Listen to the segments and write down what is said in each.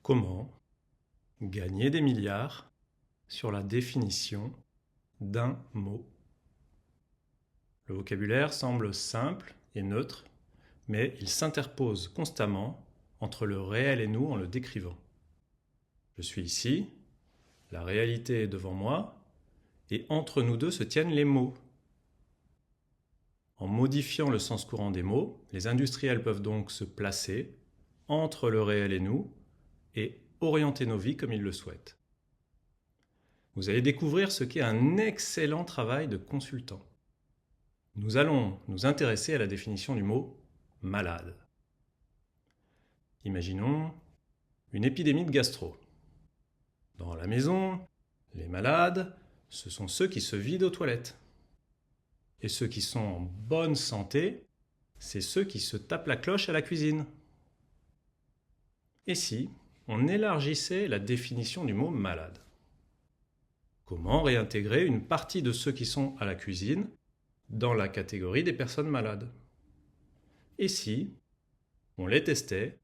Comment gagner des milliards sur la définition d'un mot? Le vocabulaire semble simple et neutre, mais il s'interpose constamment entre le réel et nous en le décrivant. Je suis ici, la réalité est devant moi, et entre nous deux se tiennent les mots. En modifiant le sens courant des mots, les industriels peuvent donc se placer entre le réel et nous et orienter nos vies comme ils le souhaitent. Vous allez découvrir ce qu'est un excellent travail de consultant. Nous allons nous intéresser à la définition du mot « malade ». Imaginons une épidémie de gastro. Dans la maison, les malades, ce sont ceux qui se vident aux toilettes. Et ceux qui sont en bonne santé, c'est ceux qui se tapent la cloche à la cuisine. Et si on élargissait la définition du mot « malade ». Comment réintégrer une partie de ceux qui sont à la cuisine dans la catégorie des personnes malades? Et si on les testait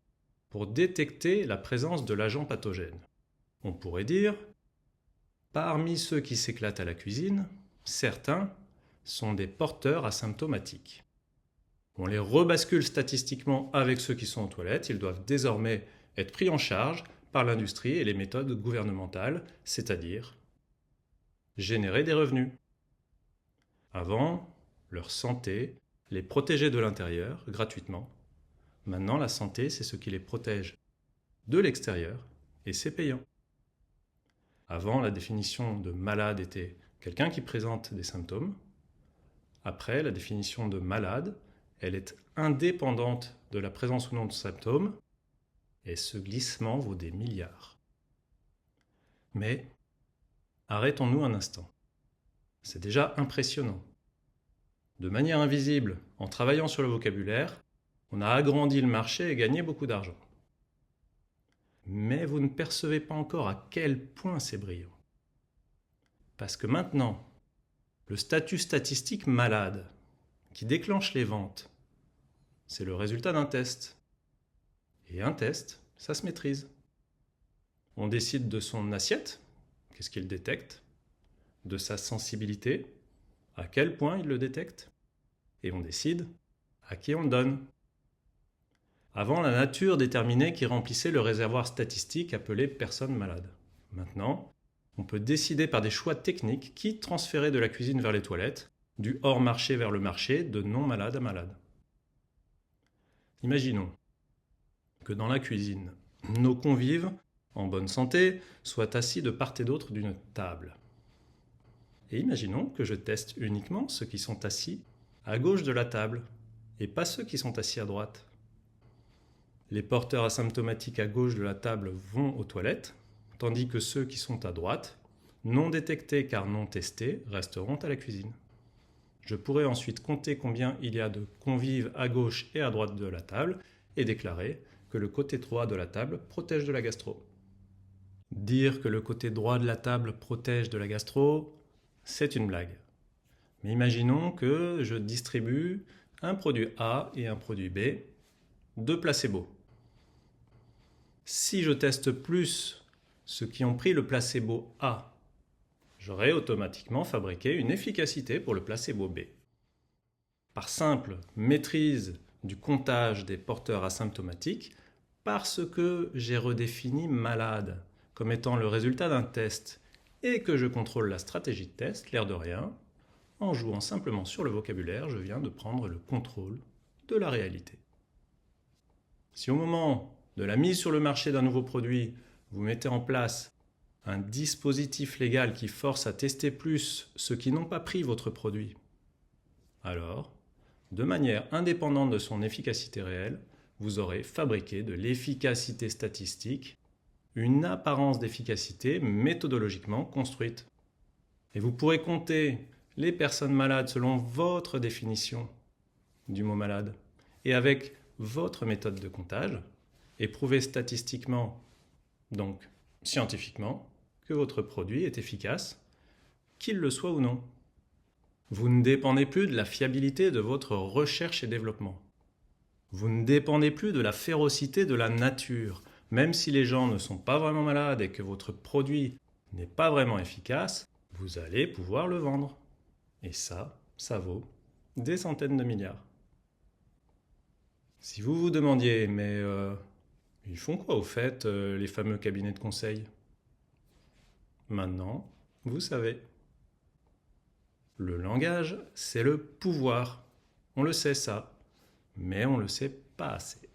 pour détecter la présence de l'agent pathogène? On pourrait dire, parmi ceux qui s'éclatent à la cuisine, certains sont des porteurs asymptomatiques. On les rebascule statistiquement avec ceux qui sont aux toilettes. Ils doivent désormais être pris en charge par l'industrie et les méthodes gouvernementales, c'est-à-dire générer des revenus. Avant, leur santé les protégeait de l'intérieur gratuitement. Maintenant, la santé, c'est ce qui les protège de l'extérieur et c'est payant. Avant, la définition de malade était quelqu'un qui présente des symptômes. Après, la définition de malade, elle est indépendante de la présence ou non de symptômes et ce glissement vaut des milliards. Mais arrêtons-nous un instant. C'est déjà impressionnant. De manière invisible, en travaillant sur le vocabulaire, on a agrandi le marché et gagné beaucoup d'argent. Mais vous ne percevez pas encore à quel point c'est brillant. Parce que maintenant, le statut statistique malade qui déclenche les ventes, c'est le résultat d'un test. Et un test, ça se maîtrise. On décide de son assiette, qu'est-ce qu'il détecte, de sa sensibilité, à quel point il le détecte, et on décide à qui on le donne. Avant, la nature déterminait qui remplissait le réservoir statistique appelé personne malade. Maintenant, on peut décider par des choix techniques qui transférer de la cuisine vers les toilettes, du hors marché vers le marché, de non malade à malade. Imaginons que dans la cuisine, nos convives, en bonne santé, soient assis de part et d'autre d'une table. Et imaginons que je teste uniquement ceux qui sont assis à gauche de la table, et pas ceux qui sont assis à droite. Les porteurs asymptomatiques à gauche de la table vont aux toilettes, tandis que ceux qui sont à droite, non détectés car non testés, resteront à la cuisine. Je pourrais ensuite compter combien il y a de convives à gauche et à droite de la table et déclarer que le côté droit de la table protège de la gastro. Dire que le côté droit de la table protège de la gastro, c'est une blague. Mais imaginons que je distribue un produit A et un produit B, deux placebos. Si je teste plus ceux qui ont pris le placebo A, j'aurai automatiquement fabriqué une efficacité pour le placebo B. Par simple maîtrise du comptage des porteurs asymptomatiques, parce que j'ai redéfini malade comme étant le résultat d'un test et que je contrôle la stratégie de test, l'air de rien, en jouant simplement sur le vocabulaire, je viens de prendre le contrôle de la réalité. Si au moment de la mise sur le marché d'un nouveau produit, vous mettez en place un dispositif légal qui force à tester plus ceux qui n'ont pas pris votre produit, alors, de manière indépendante de son efficacité réelle, vous aurez fabriqué de l'efficacité statistique, une apparence d'efficacité méthodologiquement construite. Et vous pourrez compter les personnes malades selon votre définition du mot malade et avec votre méthode de comptage et prouver statistiquement, donc scientifiquement, que votre produit est efficace, qu'il le soit ou non. Vous ne dépendez plus de la fiabilité de votre recherche et développement. Vous ne dépendez plus de la férocité de la nature, même si les gens ne sont pas vraiment malades et que votre produit n'est pas vraiment efficace, vous allez pouvoir le vendre. Et ça vaut des centaines de milliards. Si vous vous demandiez, mais ils font quoi au fait, les fameux cabinets de conseil? Maintenant, vous savez. Le langage, c'est le pouvoir. On le sait ça, mais on ne le sait pas assez.